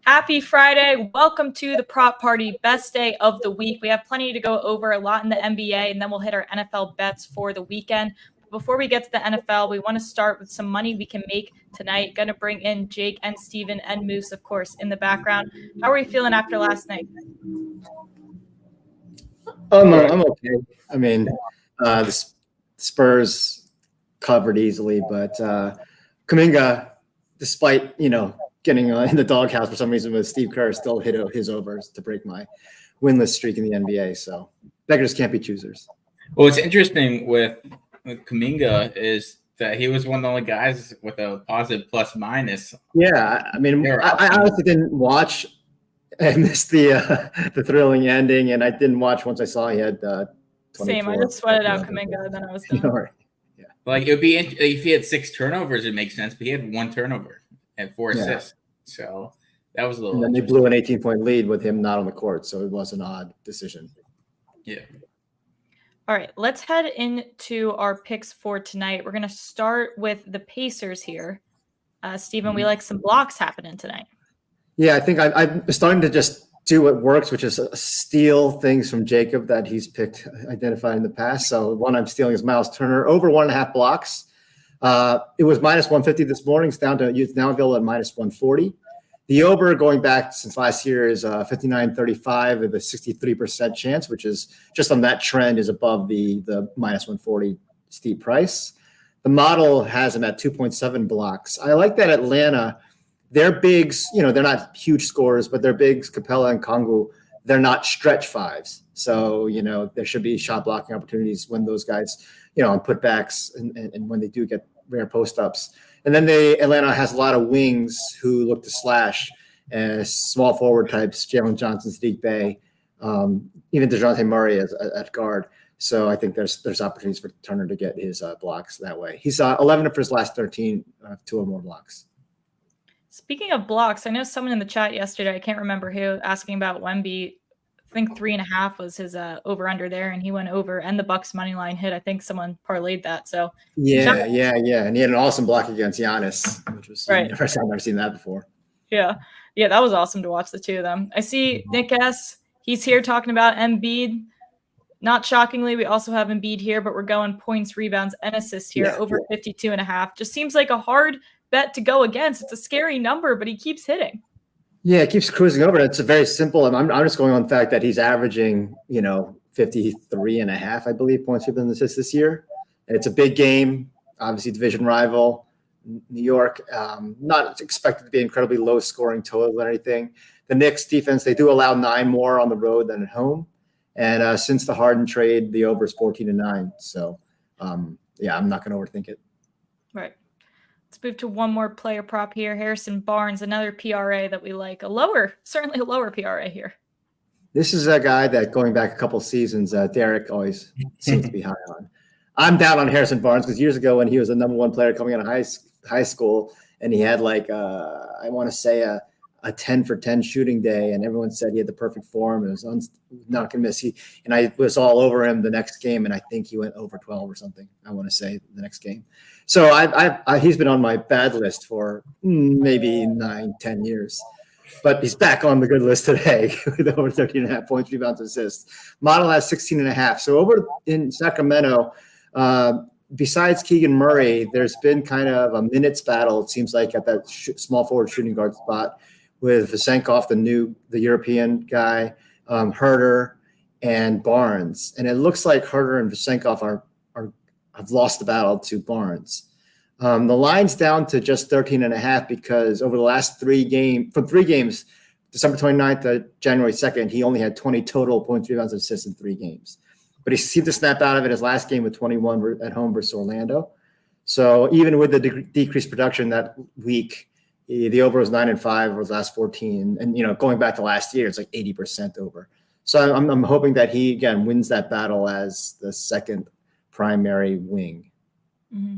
Happy Friday. Welcome to the Prop Party, best day of the week. We have plenty to go over, a lot in the NBA, and then we'll hit our NFL bets for the weekend. Before we get to the NFL, we want to start with some money we can make tonight. Going to bring in Jake and Steven and Moose, of course, in the background. How are we feeling after last night? I'm okay. I mean, the Spurs covered easily, but Kuminga, despite, getting in the doghouse for some reason with Steve Kerr, still hit his overs to break my winless streak in the NBA. So beggars can't be choosers. Well, what's interesting with Kuminga is that he was one of the only guys with a positive plus minus. Yeah, I mean, I honestly didn't watch. I missed the thrilling ending, and I didn't watch once I saw he had 24. Same. I just sweated out Kuminga, and then I was done. Yeah. Like, it would be if he had 6 turnovers, it makes sense, but he had 1 turnover and 4 assists. So that was a little. And then they blew an 18-point lead with him not on the court, so it was an odd decision. Yeah. All right, let's head into our picks for tonight. We're going to start with the Pacers here. Steven, we like some blocks happening tonight. Yeah, I think I'm starting to just do what works, which is steal things from Jacob that he's identified in the past. So one I'm stealing is Miles Turner over 1.5 blocks. It was minus 150 this morning. It's now available at minus 140. The over going back since last year is 59.35 with a 63% chance, which is just on that trend is above the minus 140 steep price. The model has him at 2.7 blocks. I like that Atlanta, their bigs, they're not huge scorers, but their bigs, Capella and Kongu, they're not stretch fives. So, there should be shot blocking opportunities when those guys, on putbacks and when they do get rare post-ups. And then Atlanta has a lot of wings who look to slash, small forward types, Jalen Johnson, Sadiq Bey, even DeJounte Murray at guard. So I think there's opportunities for Turner to get his blocks that way. He's 11 of his last 13, 2 or more blocks. Speaking of blocks, I know someone in the chat yesterday, I can't remember who, asking about Wemby. I think 3.5 was his over under there, and he went over, and the Bucks money line hit. I think someone parlayed that. So yeah, and he had an awesome block against Giannis, which was right. The first time I've ever seen that before. Yeah, that was awesome to watch the two of them. I see Nick S. He's here talking about Embiid. Not shockingly, we also have Embiid here, but we're going points, rebounds, and assists here over 52.5. Just seems like a hard bet to go against. It's a scary number, but he keeps hitting. Yeah, it keeps cruising over. It's a very simple. I'm just going on the fact that he's averaging, 53.5, I believe, points, rebounds, and assists this year. And it's a big game, obviously division rival, New York. Not expected to be incredibly low scoring total or anything. The Knicks defense, they do allow 9 more on the road than at home. And since the Harden trade, the over is 14-9. So, I'm not going to overthink it. Right. Let's move to one more player prop here. Harrison Barnes, another PRA that we like. Certainly a lower PRA here. This is a guy that going back a couple seasons, Derek always seems to be high on. I'm down on Harrison Barnes because years ago when he was the number 1 player coming out of high school, and he had I want to say a 10 for 10 shooting day, and everyone said he had the perfect form and was not going to miss. And I was all over him the next game, and I think he went over 12 or something, I want to say, the next game. So he's been on my bad list for maybe 9-10 years. But he's back on the good list today with over 13.5 points, rebounds, assists. Model has 16.5. So over in Sacramento, besides Keegan Murray, there's been kind of a minutes battle, it seems like, at that small forward shooting guard spot with Vasenkov, the European guy, Herter, and Barnes. And it looks like Herter and Vasenkov have lost the battle to Barnes. The line's down to just 13.5 because over the last 3 games, December 29th to January 2nd, he only had 20 total points, rebounds, and assists in 3 games. But he seemed to snap out of it his last game with 21 at home versus Orlando. So even with the decreased production that week, the over was 9-5 over the last 14. And, going back to last year, it's like 80% over. So I'm hoping that he again wins that battle as the second primary wing. Mm-hmm.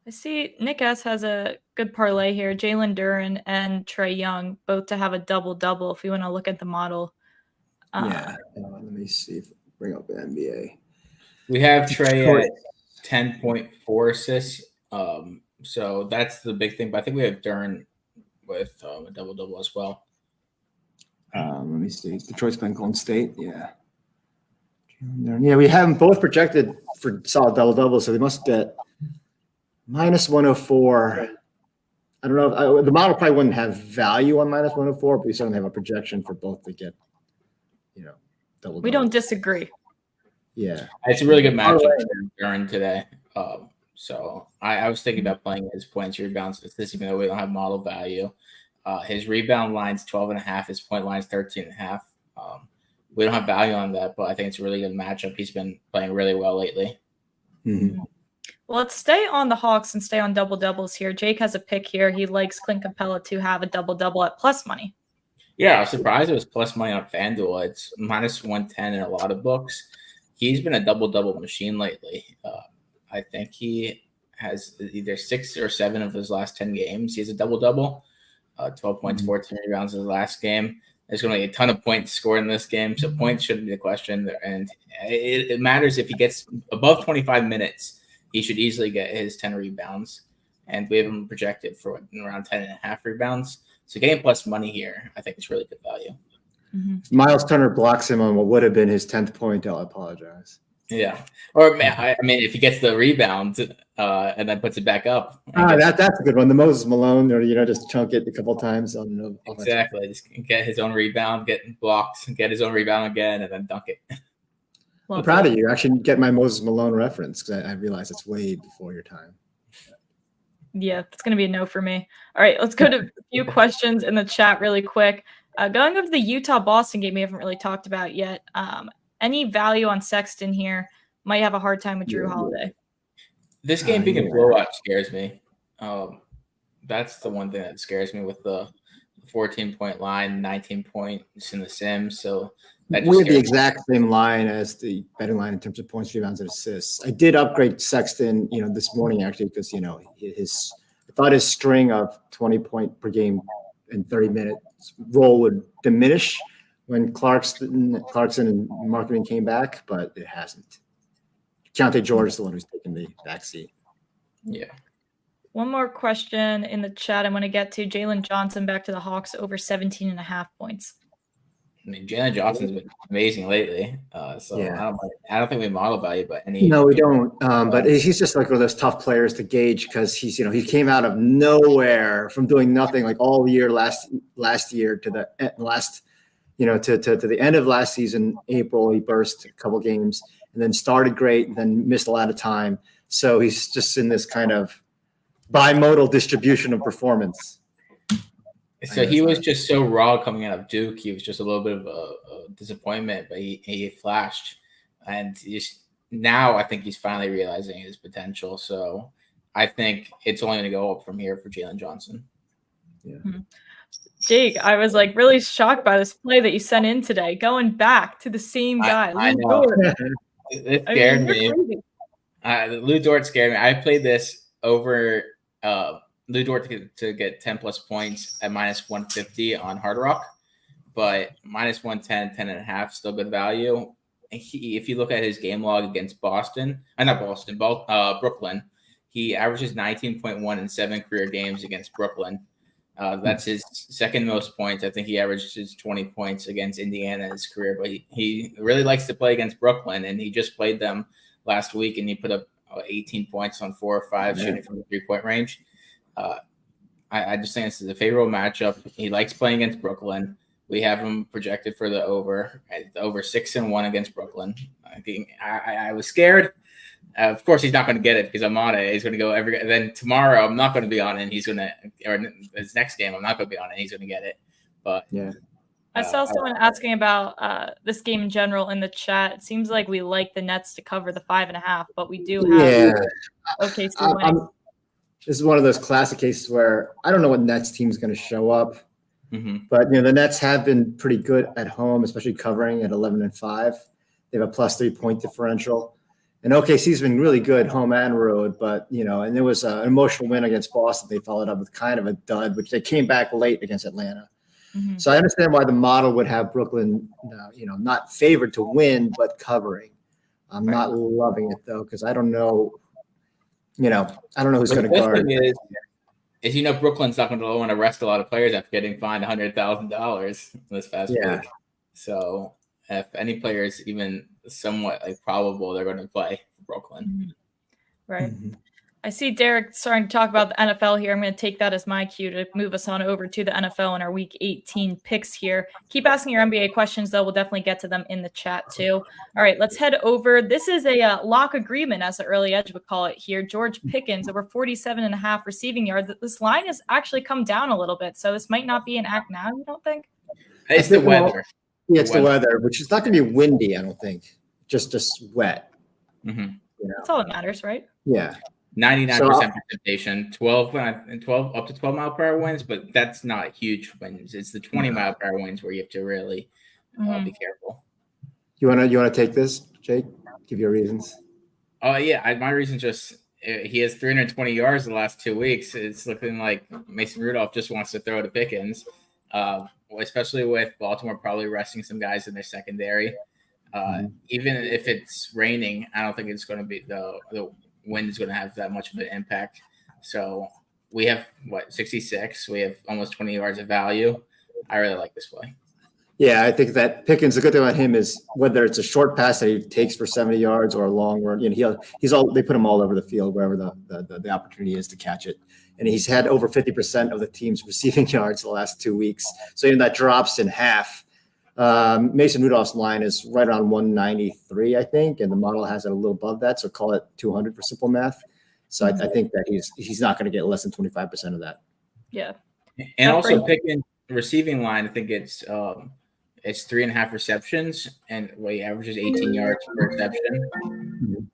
I see Nick S has a good parlay here. Jalen Duren and Trey Young both to have a double-double if we want to look at the model. Let me see if bring up the NBA. We have Trey at 10.4 assists. So that's the big thing. But I think we have Duren with a double-double as well. Let me see. Detroit's playing Golden State. Yeah. Yeah, we have them both projected for solid double-double, so they must get minus 104. I don't know. The model probably wouldn't have value on minus 104, but we certainly have a projection for both to get, double-double. We don't disagree. Yeah. It's a really good matchup for Duren today. So I was thinking about playing his points, rebounds, assists, even though we don't have model value. His rebound line's 12.5. His point line's 13.5. We don't have value on that, but I think it's a really good matchup. He's been playing really well lately. Mm-hmm. Well, let's stay on the Hawks and stay on double-doubles here. Jake has a pick here. He likes Clint Capella to have a double-double at plus money. Yeah, I was surprised it was plus money on FanDuel. It's minus 110 in a lot of books. He's been a double-double machine lately. I think he has either 6 or 7 of his last 10 games. He has a double-double, 12 points, 14 rebounds in his last game. There's going to be a ton of points scored in this game, so points shouldn't be the question. And it matters if he gets above 25 minutes, he should easily get his 10 rebounds. And we have him projected for around 10.5 rebounds. So getting plus money here, I think it's really good value. Mm-hmm. If Miles Turner blocks him on what would have been his 10th point, I'll apologize. Yeah. Or, I mean, if he gets the rebound and then puts it back up. That's a good one. The Moses Malone, or, just chunk it a couple times. Exactly. Just get his own rebound, get blocked, get his own rebound again, and then dunk it. I'm proud of you. I should get my Moses Malone reference because I realize it's way before your time. Yeah, it's going to be a no for me. All right, let's go to a few questions in the chat really quick. Going over the Utah-Boston game we haven't really talked about yet. Any value on Sexton here? Might have a hard time with Drew Holiday. This game being a blowout scares me. That's the one thing that scares me with the 14-point line, 19 points in the sim. So we have the exact same line as the betting line in terms of points, rebounds, and assists. I did upgrade Sexton, this morning actually because I thought his string of 20 point per game and 30 minutes role would diminish when Clarkson and Marketing came back, but it hasn't. Keontae George is the one who's taking the backseat. Yeah. One more question in the chat I'm going to get to. Jalen Johnson back to the Hawks over 17.5 points. I mean, Jalen Johnson's been amazing lately. Yeah. I don't think we model value, but any. No, we don't. But he's just like one of those tough players to gauge because he's, he came out of nowhere from doing nothing like all year last year to the last, to the end of last season, April. He burst a couple games and then started great, and then missed a lot of time. So he's just in this kind of bimodal distribution of performance. So he was just so raw coming out of Duke. He was just a little bit of a disappointment, but he flashed. And now I think he's finally realizing his potential. So I think it's only going to go up from here for Jalen Johnson. Yeah. Mm-hmm. Jake, I was really shocked by this play that you sent in today, going back to the same guy. I know. It scared me. Lou Dort scared me. I played this over Lou Dort to get 10 plus points at minus 150 on Hard Rock, but minus 110, 10.5, still good value. If you look at his game log against Brooklyn, he averages 19.1 in 7 career games against Brooklyn. That's his second most points. I think he averages 20 points against Indiana in his career, but he really likes to play against Brooklyn, and he just played them last week, and he put up 18 points on 4 or 5 shooting from the 3-point range. I just think this is a favorable matchup. He likes playing against Brooklyn. We have him projected for the over 6-1 against Brooklyn. I was scared. Of course, he's not going to get it because I'm on it. He's going to go then tomorrow, I'm not going to be on it. And he's going to, or his next game, I'm not going to be on it. He's going to get it. But yeah. I saw someone asking about this game in general in the chat. It seems like we like the Nets to cover the 5.5, but we do have OKC winning. This is one of those classic cases where I don't know what Nets team is going to show up. But the Nets have been pretty good at home, especially covering at 11-5. They have a +3 point differential. And OKC's been really good home and road, but and there was an emotional win against Boston. They followed up with kind of a dud, which they came back late against Atlanta. So I understand why the model would have Brooklyn, not favored to win, but covering. I'm not loving it though, because I don't know. I don't know who's going to guard. Is Brooklyn's not going to want to rest a lot of players after getting fined $100,000 this past week. So if any player is even somewhat probable, they're going to play for Brooklyn. Right. I see Derek starting to talk about the NFL here. I'm going to take that as my cue to move us on over to the NFL and our Week 18 picks here. Keep asking your NBA questions, though. We'll definitely get to them in the chat, too. All right, let's head over. This is a lock agreement, as the early edge would call it here. George Pickens, over 47.5 receiving yards. This line has actually come down a little bit, so this might not be an act now, you don't think? It's the weather. It's the weather, which is not going to be windy, I don't think. Just wet. That's all that matters, right? Yeah. 99% precipitation, 12 up to 12 mile per hour winds, but that's not huge winds. It's the 20 mile per hour winds where you have to really be careful. You wanna take this, Jake? Give your reasons. My reason he has 320 yards the last 2 weeks. It's looking like Mason Rudolph just wants to throw to Pickens, especially with Baltimore probably resting some guys in their secondary. Even if it's raining, I don't think it's going to be the wind is going to have that much of an impact. So we have 66. We have almost 20 yards of value. I really like this play. Yeah, I think that Pickens, the good thing about him is whether it's a short pass that he takes for 70 yards or a long one, they put him all over the field wherever the opportunity is to catch it. And he's had over 50% of the team's receiving yards the last 2 weeks. So that drops in half. Mason Rudolph's line is right around 193, I think, and the model has it a little above that, so call it 200 for simple math. So I think that he's not going to get less than 25% of that. Yeah, and also Pickens receiving line, I think it's 3.5 receptions, and he averages 18 yards per reception.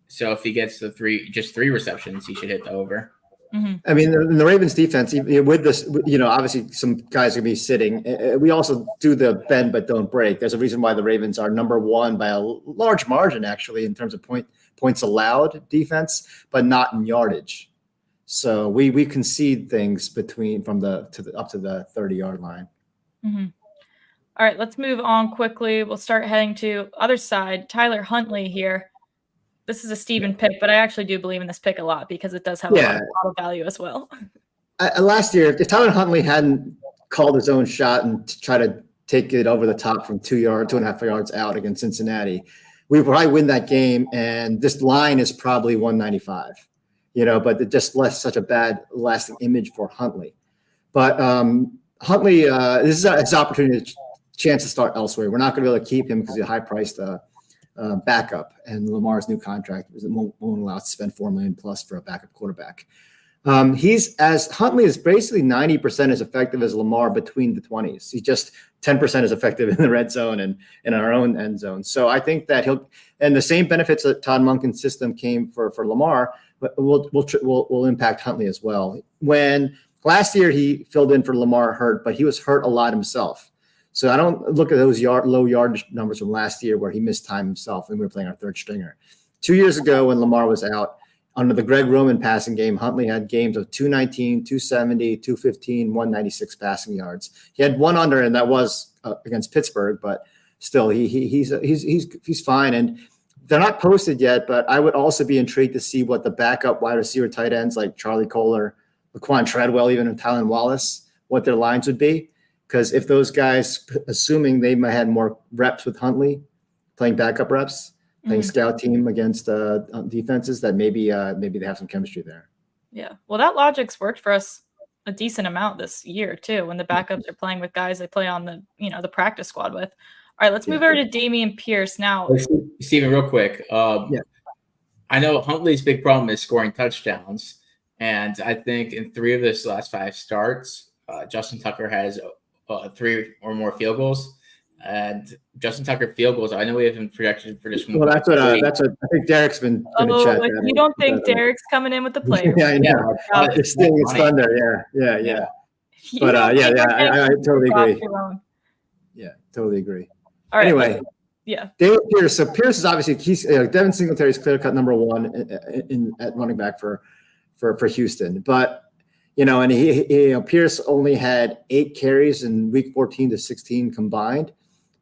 So if he gets just three receptions, he should hit the over. I mean, the Ravens defense, with this, obviously some guys are going to be sitting. We also do the bend but don't break. There's a reason why the Ravens are number one by a large margin, actually, in terms of points allowed defense, but not in yardage. So we concede things up to the 30-yard line. All right, let's move on quickly. We'll start heading to other side. Tyler Huntley here. This is a Steven pick, but I actually do believe in this pick a lot because it does have a lot of value as well. Last year, if Tyler Huntley hadn't called his own shot and tried to take it over the top from 2.5 yards out against Cincinnati, we would probably win that game. And this line is probably 195, but it just left such a bad lasting image for Huntley. But Huntley, this is his opportunity, chance to start elsewhere. We're not going to be able to keep him because he's a high-priced backup, and Lamar's new contract won't allow us to spend $4 million plus for a backup quarterback. Huntley is basically 90% as effective as Lamar between the 20s. He's just 10% as effective in the red zone and in our own end zone. So I think that and the same benefits that Todd Monken's system came for Lamar, but will impact Huntley as well. When last year he filled in for Lamar hurt, but he was hurt a lot himself. So I don't look at those low yardage numbers from last year where he missed time himself and we were playing our third stringer. 2 years ago when Lamar was out, under the Greg Roman passing game, Huntley had games of 219, 270, 215, 196 passing yards. He had one under, and that was against Pittsburgh, but still he's fine. And they're not posted yet, but I would also be intrigued to see what the backup wide receiver tight ends like Charlie Kohler, Laquan Treadwell, even Tylen Wallace, what their lines would be. Because if those guys, assuming they might have had more reps with Huntley, playing backup reps, playing scout team against defenses, that maybe they have some chemistry there. Yeah. Well, that logic's worked for us a decent amount this year, too, when the backups are playing with guys they play on the practice squad with. All right, let's move over to Dameon Pierce now. Steven, real quick. I know Huntley's big problem is scoring touchdowns. And I think in 3 of his last 5 starts, Justin Tucker has 3 or more field goals, and Justin Tucker field goals. I know we have him projected for this one. Well, that's what I think Derek's been in the chat. You don't think Derek's coming in with the players? Yeah, I know. It's stealing his thunder. Yeah. But I totally agree. Yeah, totally agree. All right. Anyway, yeah. David Pierce. So Pierce is obviously Devin Singletary's clear-cut number one at running back for Houston. But and Pierce only had 8 carries in week 14 to 16 combined.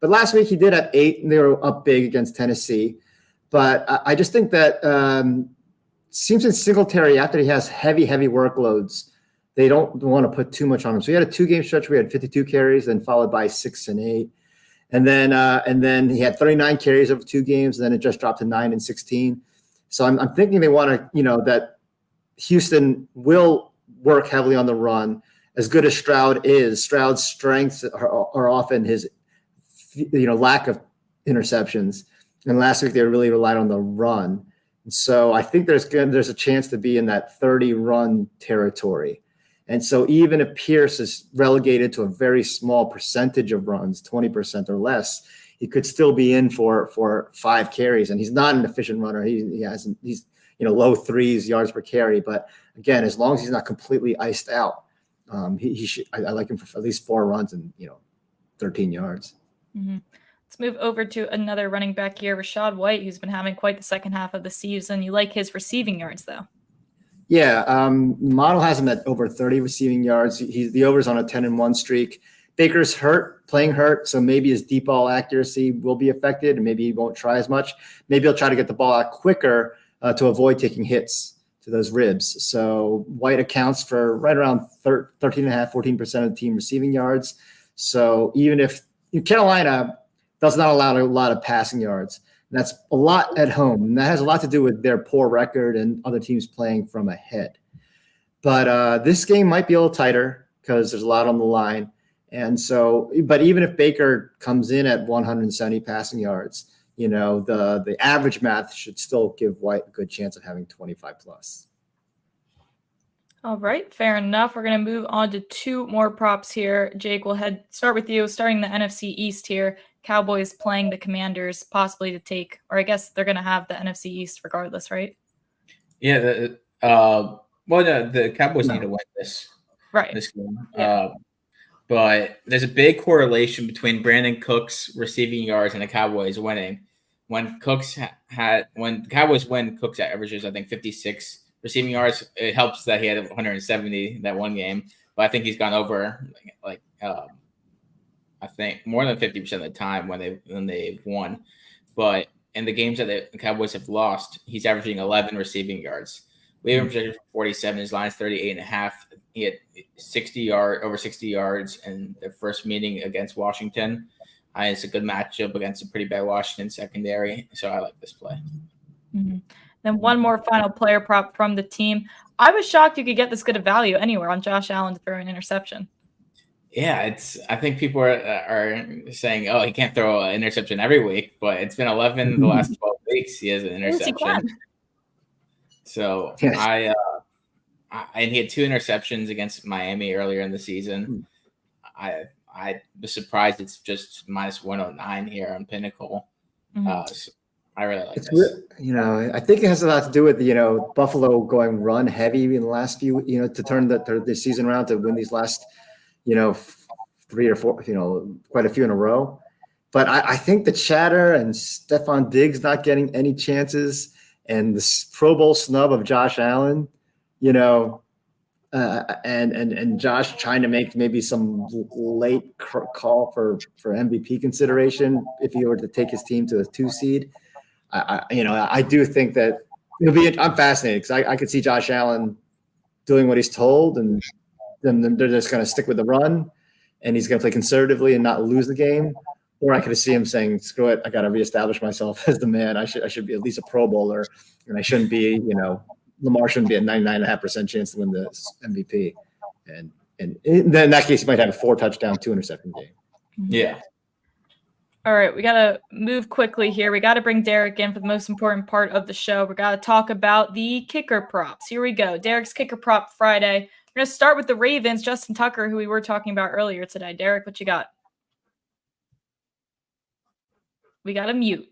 But last week he did have 8, and they were up big against Tennessee. But I just think that seems in Singletary, after he has heavy workloads, they don't want to put too much on him. So he had a 2-game stretch where he had 52 carries, then followed by 6 and 8. And then he had 39 carries over 2 games, and then it just dropped to 9 and 16. So I'm thinking they want to, that Houston will work heavily on the run. As good as Stroud is, Stroud's strengths are often his, lack of interceptions. And last week they really relied on the run. And so I think there's a chance to be in that 30-run territory. And so even if Pierce is relegated to a very small percentage of runs, 20% or less, he could still be in for 5 carries. And he's not an efficient runner. He's low 3s yards per carry. But again, as long as he's not completely iced out, he should. I like him for at least 4 runs and 13 yards. Mm-hmm. Let's move over to another running back here, Rachaad White, who's been having quite the second half of the season. You like his receiving yards, though? Yeah, Model has him at over 30 receiving yards. The over's on a 10-1 streak. Baker's playing hurt, so maybe his deep ball accuracy will be affected, and maybe he won't try as much. Maybe he'll try to get the ball out quicker to avoid taking hits to those ribs. So White accounts for right around 13.5%, 14% of the team receiving yards. So even if Carolina does not allow a lot of passing yards, that's a lot at home. And that has a lot to do with their poor record and other teams playing from ahead. But this game might be a little tighter because there's a lot on the line. And so, but even if Baker comes in at 170 passing yards, the average math should still give White a good chance of having 25 plus. All right, fair enough. We're going to move on to 2 more props here. Jake, we'll start with you, starting the NFC East here. Cowboys playing the Commanders, possibly to take, or I guess they're going to have the NFC East regardless, right? Yeah. The Cowboys need to win this game. Yeah. But there's a big correlation between Brandon Cook's receiving yards and the Cowboys winning. When the Cowboys win, Cooks averages, I think, 56 receiving yards. It helps that he had 170 that one game, but I think he's gone over I think more than 50% of the time when they've won. But in the games that the Cowboys have lost, he's averaging 11 receiving yards. We have him projected for 47. His line's 38.5. He had over 60 yards in the first meeting against Washington. It's a good matchup against a pretty bad Washington secondary, so I like this play. Mm-hmm. Then one more final player prop from the team. I was shocked you could get this good of value anywhere on Josh Allen to throw an interception. Yeah, I think people are saying, oh, he can't throw an interception every week, but it's been 11 of the last 12 weeks he has an interception. So and he had 2 interceptions against Miami earlier in the season. I was surprised it's just minus 109 here on Pinnacle. So I really like this. I think it has a lot to do with Buffalo going run heavy in the last few, to turn the season around to win these last 3 or 4, quite a few in a row. But I think the chatter and Stephon Diggs not getting any chances and the Pro Bowl snub of Josh Allen, and Josh trying to make maybe some late call for MVP consideration if he were to take his team to a 2 seed. I do think that I'm fascinated because I could see Josh Allen doing what he's told, and then they're just going to stick with the run, and he's going to play conservatively and not lose the game. Or I could see him saying, "Screw it, I got to reestablish myself as the man. I should be at least a Pro Bowler, and I shouldn't be, Lamar shouldn't be a 99.5% chance to win the MVP." And then in that case, he might have a 4 touchdown, 2 interception game. Yeah. All right, we got to move quickly here. We got to bring Derek in for the most important part of the show. We got to talk about the kicker props. Here we go. Derek's kicker prop Friday. We're going to start with the Ravens, Justin Tucker, who we were talking about earlier today. Derek, what you got? We got to mute.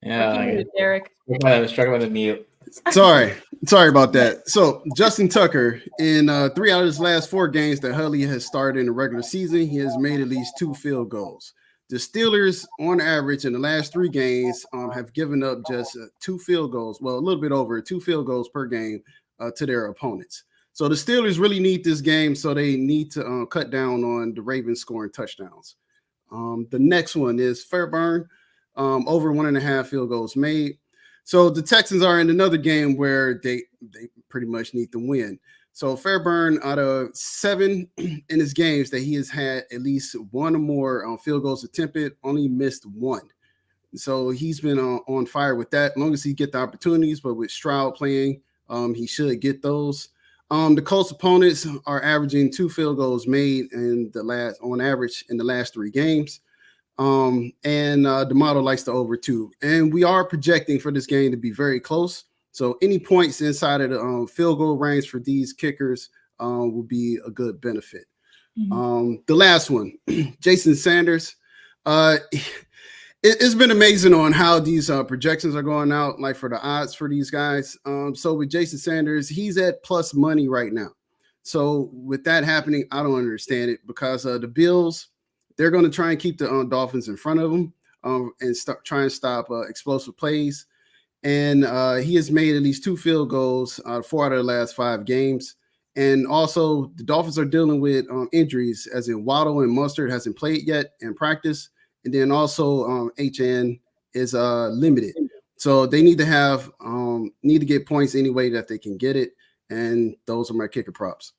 Yeah, Derek. I was struggling with the mute. Sorry about that. So Justin Tucker, in 3 out of his last 4 games that Hurley has started in the regular season, he has made at least 2 field goals. The Steelers, on average, in the last 3 games, have given up just 2 field goals. Well, a little bit over 2 field goals per game to their opponents. So the Steelers really need this game, so they need to cut down on the Ravens scoring touchdowns. The next one is Fairburn, over 1.5 field goals made. So the Texans are in another game where they pretty much need to win. So Fairburn, out of 7 in his games that he has had at least 1 or more field goals attempted, only missed 1. So he's been on fire with that. As long as he get the opportunities, but with Stroud playing, he should get those. The Colts opponents are averaging 2 field goals made on average in the last 3 games. The model likes the over 2. And we are projecting for this game to be very close. So any points inside of the field goal range for these kickers will be a good benefit. Mm-hmm. The last one, Jason Sanders. It's been amazing on how these projections are going out, like for the odds for these guys. So with Jason Sanders, he's at plus money right now. So with that happening, I don't understand it because the Bills, they're going to try and keep the Dolphins in front of them and try and stop explosive plays. And he has made at least 2 field goals 4 out of the last 5 games. And also the Dolphins are dealing with injuries, as in Waddle and Mustard hasn't played yet in practice. And then also HN is limited. So they need to get points any way that they can get it. And those are my kicker props.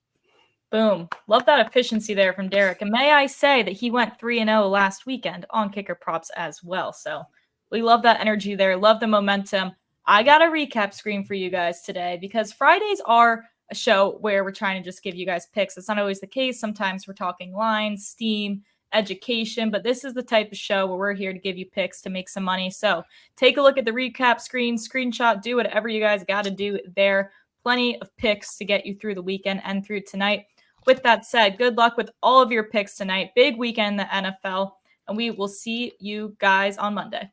Boom. Love that efficiency there from Derek. And may I say that he went 3-0 last weekend on kicker props as well. So we love that energy there. Love the momentum. I got a recap screen for you guys today because Fridays are a show where we're trying to just give you guys picks. It's not always the case. Sometimes we're talking lines, steam, education, but this is the type of show where we're here to give you picks to make some money. So take a look at the recap screen, screenshot, do whatever you guys got to do there. Plenty of picks to get you through the weekend and through tonight. With that said, good luck with all of your picks tonight. Big weekend in the NFL, and we will see you guys on Monday.